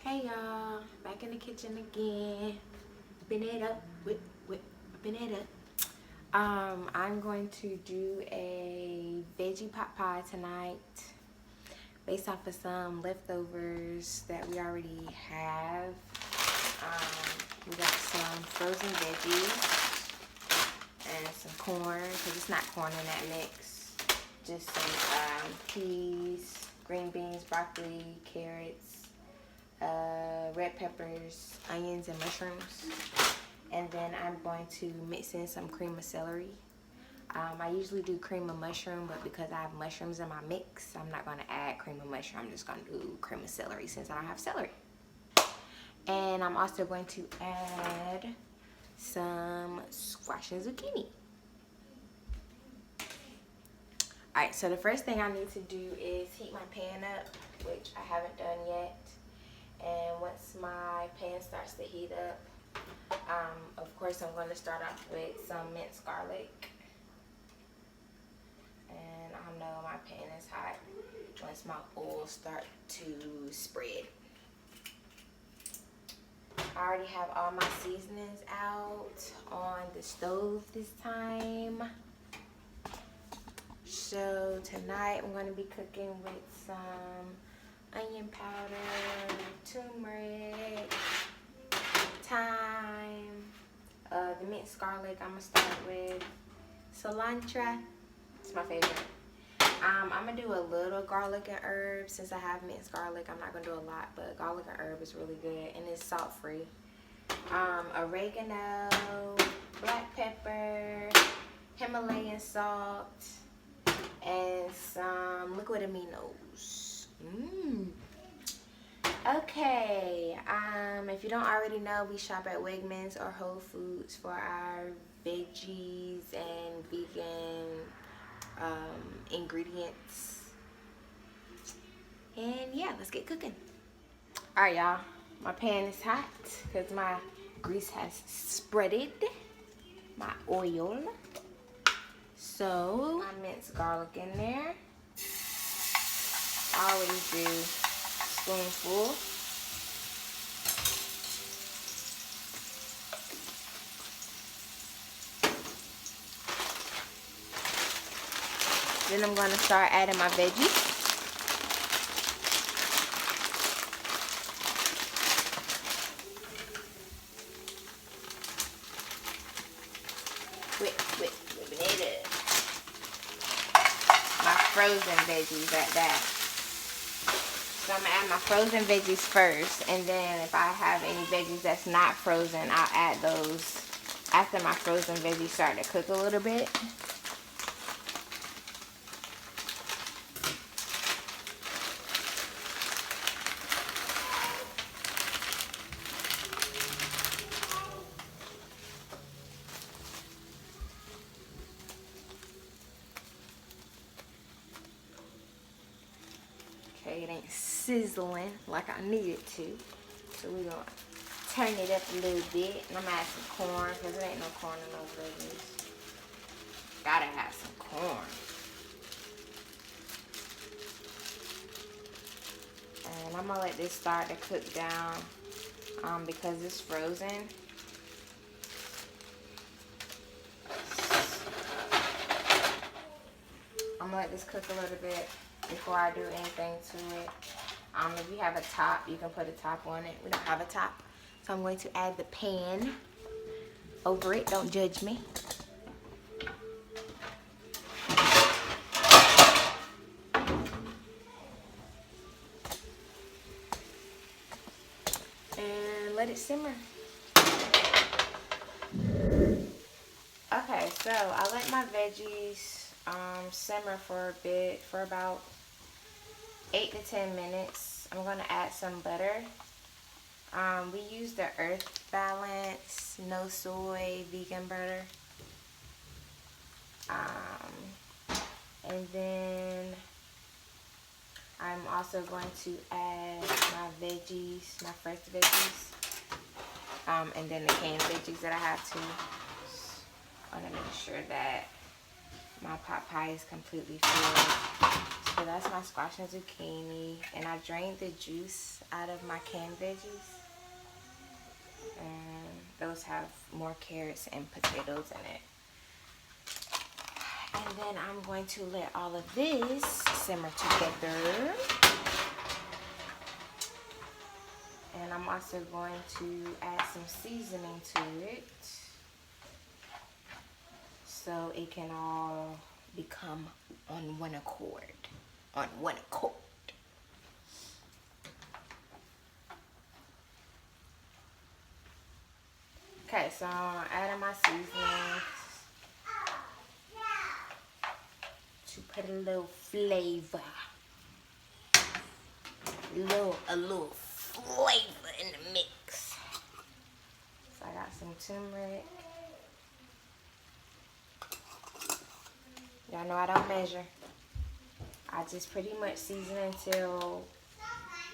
Hey y'all, back in the kitchen again. Whipping it up, whipping it up. I'm going to do a veggie pot pie tonight based off of some leftovers that we already have. We got some frozen veggies and some corn, because it's not corn in that mix. Just some peas, green beans, broccoli, carrots, red peppers, onions, and mushrooms. And then I'm going to mix in some cream of celery. I usually do cream of mushroom, but because I have mushrooms in my mix, I'm not going to add cream of mushroom. I'm just going to do cream of celery since I don't have celery. And I'm also going to add some squash and zucchini. Alright, so the first thing I need to do is heat my pan up, which I haven't done yet. And once my pan starts to heat up, of course I'm going to start off with some minced garlic. And I know my pan is hot once my oil starts to spread. I already have all my seasonings out on the stove this time. So tonight I'm going to be cooking with some onion powder, turmeric, thyme, the minced garlic. I'm going to start with cilantro. It's my favorite. I'm going to do a little garlic and herb. Since I have minced garlic, I'm not going to do a lot, but garlic and herb is really good, and it's salt free. Oregano, black pepper, Himalayan salt, and some liquid aminos. Okay, if you don't already know, we shop at Wegmans or Whole Foods for our veggies and vegan ingredients. And yeah, let's get cooking. Alright y'all, my pan is hot because my grease has spreaded, my oil. So I minced garlic in there. I always do spoonful. Then I'm going to start adding my veggies. Whipping it up. My frozen veggies at that. So I'm going to add my frozen veggies first, and then if I have any veggies that's not frozen, I'll add those after my frozen veggies start to cook a little bit. Okay, it ain't sizzling like I need it to. So we're going to turn it up a little bit. And I'm going to add some corn because there ain't no corn in those veggies. Gotta have some corn. And I'm going to let this start to cook down because it's frozen. I'm going to let this cook a little bit before I do anything to it. If you have a top, you can put a top on it. We don't have a top. So I'm going to add the pan over it. Don't judge me. And let it simmer. Okay, so I let my veggies simmer for a bit, for about 8 to 10 minutes. I'm going to add some butter. We use the Earth Balance, no soy, vegan butter. And then I'm also going to add my veggies, my fresh veggies. And then the canned veggies that I have too. I want to make sure that my pot pie is completely filled. So that's my squash and zucchini. And I drained the juice out of my canned veggies. And those have more carrots and potatoes in it. And then I'm going to let all of this simmer together. And I'm also going to add some seasoning to it so it can all become on one accord. On one accord. Okay, so I'm adding my seasoning to put a little flavor. A little flavor in the mix. So I got some turmeric. Y'all know I don't measure. I just pretty much season until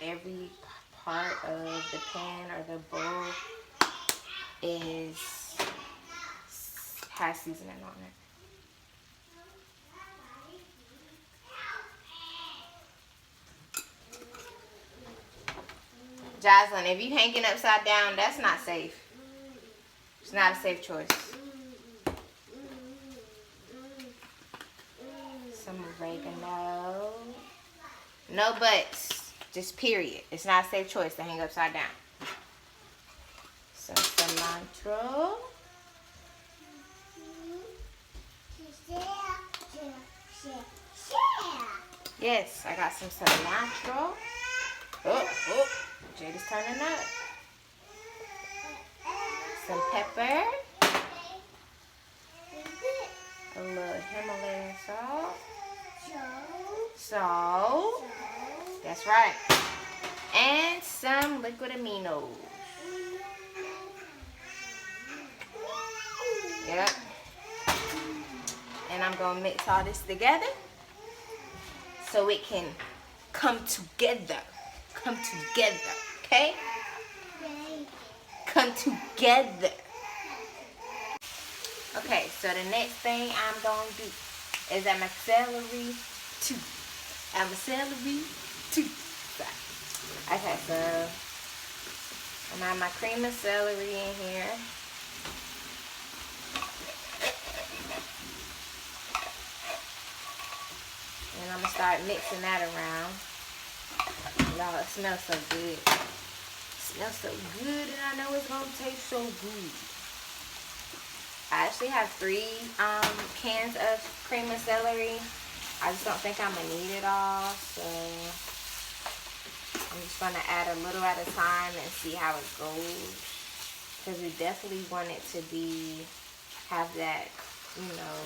every part of the pan or the bowl has seasoning on it. Jocelyn, if you hanging upside down, that's not safe. It's not a safe choice. Some oregano. No buts. Just period. It's not a safe choice to hang upside down. Some cilantro. Yes, I got some cilantro. Oh, Jade is turning up. Some pepper. A little Himalayan salt. Salt. That's right. And some liquid aminos. Yep. And I'm going to mix all this together so it can come together. Come together. Okay? Come together. Okay, so the next thing I'm going to do is add my celery too. Add my celery too. Okay, so I'm adding my cream of celery in here. And I'm going to start mixing that around. Y'all, it smells so good. It smells so good, and I know it's going to taste so good. I actually have 3 cans of cream of celery. I just don't think I'm going to need it all, so I'm just going to add a little at a time and see how it goes. Because we definitely want it to have that, you know,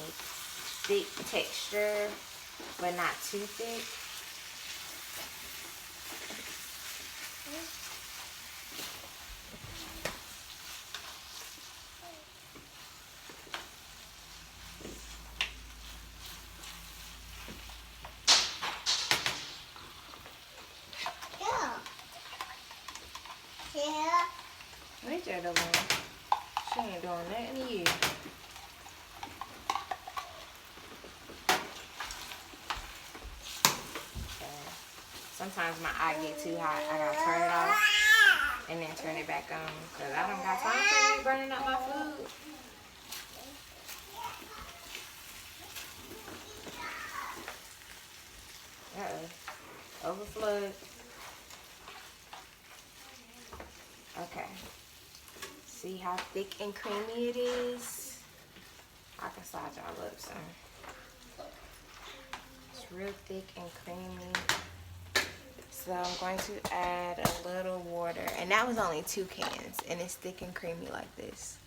thick texture, but not too thick. Where's that other one? She ain't doing nothing to you. Sometimes my eye get too hot. I gotta turn it off and then turn it back on because I don't got time for you burning up my food. Overflowed. Okay. See how thick and creamy it is? I can slide y'all up some. It's real thick and creamy. So I'm going to add a little water. And that was only 2 cans. And it's thick and creamy like this.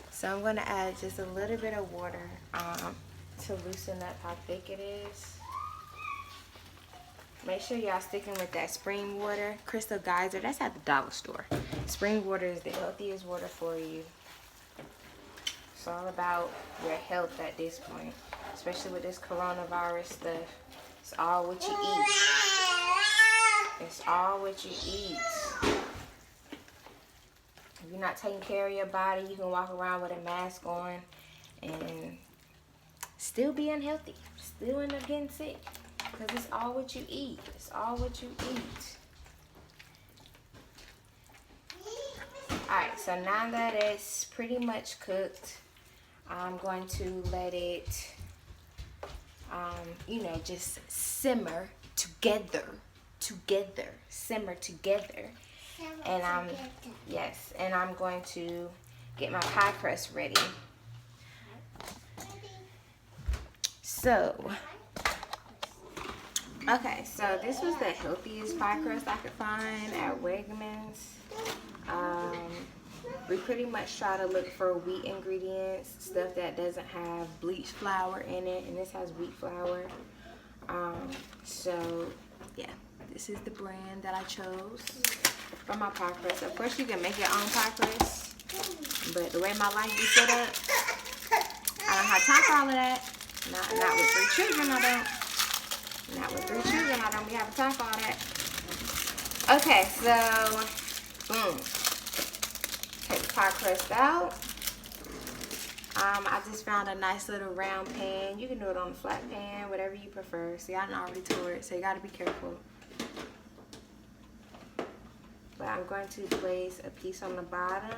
So I'm going to add just a little bit of water to loosen up how thick it is. Make sure y'all sticking with that spring water. Crystal Geyser, that's at the dollar store. Spring water is the healthiest water for you. It's all about your health at this point. Especially with this coronavirus stuff. It's all what you eat. It's all what you eat. If you're not taking care of your body, you can walk around with a mask on and still be unhealthy. Still end up getting sick. because it's all what you eat. It's all what you eat. Alright, so now that it's pretty much cooked, I'm going to let it, you know, just simmer together. Simmer together. And yes, and I'm going to get my pie crust ready. So, okay, so this was the healthiest pie crust I could find at Wegmans. We pretty much try to look for wheat ingredients, stuff that doesn't have bleached flour in it, and this has wheat flour. So yeah, this is the brand that I chose for my pie crust. Of course, you can make your own pie crust, but the way my life is set up, I don't have time for all of that. Not with 3 children, I don't. Not with 3 children, I don't be having time for all that. Okay, so boom. Take the pie crust out. I just found a nice little round pan. You can do it on a flat pan, whatever you prefer. See, I already tore it, so you gotta be careful. But I'm going to place a piece on the bottom,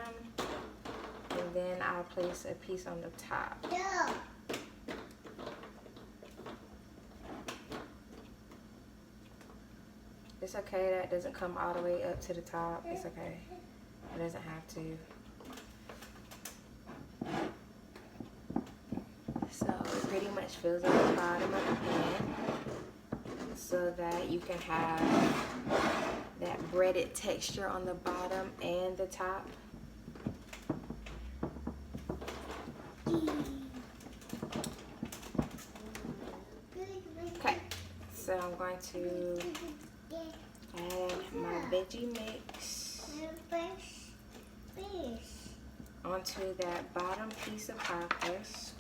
and then I'll place a piece on the top. Yeah. It's okay that doesn't come all the way up to the top. It's okay. It doesn't have to. So it pretty much fills up the bottom of the pan so that you can have that breaded texture on the bottom and the top. Okay, so I'm going to add my veggie mix onto that bottom piece of pie crust.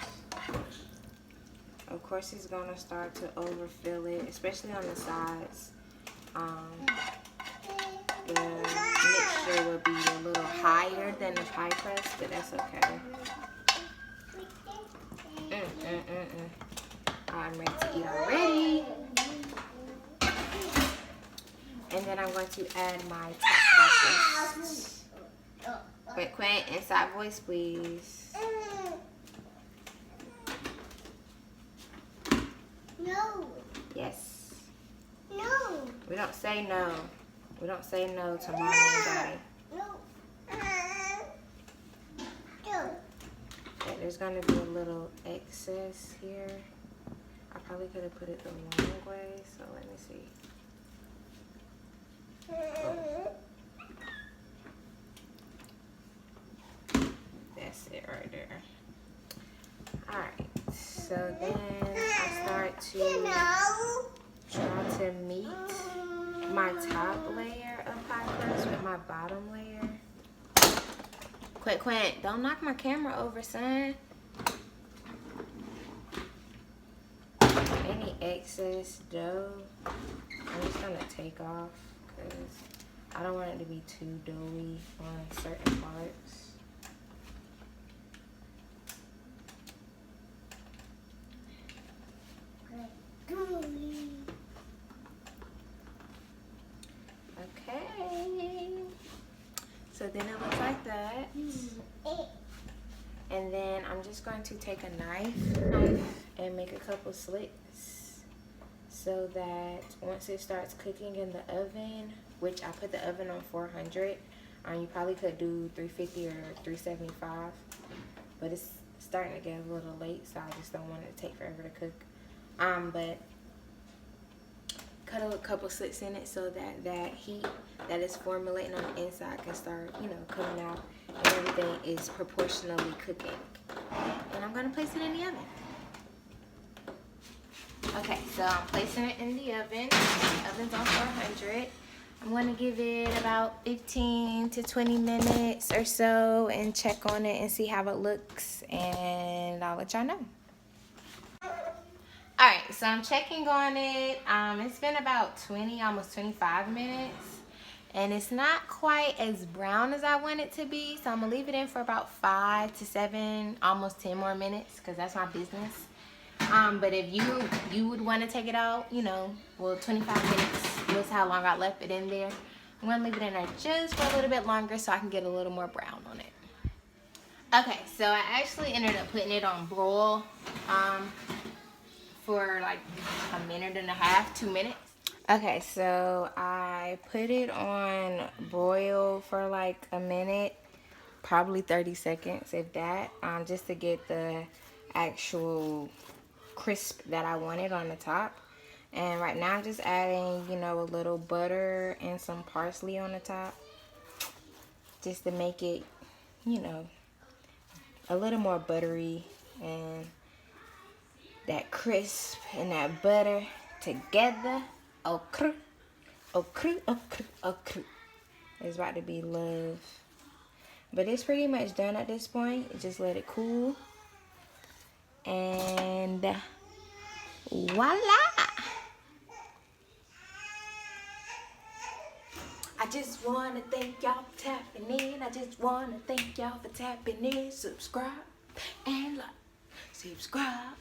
Of course, it's gonna start to overfill it, especially on the sides. The mixture will be a little higher than the pie crust, but that's okay. I'm ready to eat already. And then I'm going to add my top pie crust. Quint, inside voice, please. No. Yes. No. We don't say no. We don't say no to mommy and daddy. No. No. Okay, there's going to be a little excess here. I probably could have put it the wrong way, so let me see. Oh. That's it right there. Alright, so then I start to try to meet my top layer of pie crust with my bottom layer. Quint, don't knock my camera over, son. Any excess dough, I'm just gonna take off because I don't want it to be too doughy on certain parts. Okay, so then it looks like that, and then I'm just going to take a knife and make a couple slits so that once it starts cooking in the oven, which I put the oven on 400, you probably could do 350 or 375, but it's starting to get a little late, so I just don't want it to take forever to cook. But cut a couple slits in it so that that heat that is formulating on the inside can start, you know, coming out, and everything is proportionally cooking. And I'm gonna place it in the oven. Okay, so I'm placing it in the oven. The oven's on 400. I'm gonna give it about 15 to 20 minutes or so and check on it and see how it looks, and I'll let y'all know. Alright, so I'm checking on it. It's been about 20, almost 25 minutes. And it's not quite as brown as I want it to be. So I'm going to leave it in for about 5 to 7, almost 10 more minutes, because that's my business. But if you would want to take it out, you know, well, 25 minutes was how long I left it in there. I'm gonna leave it in there just for a little bit longer so I can get a little more brown on it. Okay, so I actually ended up putting it on broil for like a minute and a half, 2 minutes. Okay, so I put it on broil for like a minute, probably 30 seconds, if that, just to get the actual crisp that I wanted on the top. And right now I'm just adding, you know, a little butter and some parsley on the top, just to make it, you know, a little more buttery, and that crisp and that butter together. Oh, crew, oh, crew, oh, crew, oh, crew. It's about to be love. But it's pretty much done at this point. Just let it cool. And voila! I just want to thank y'all for tapping in. I just want to thank y'all for tapping in. Subscribe and like. Subscribe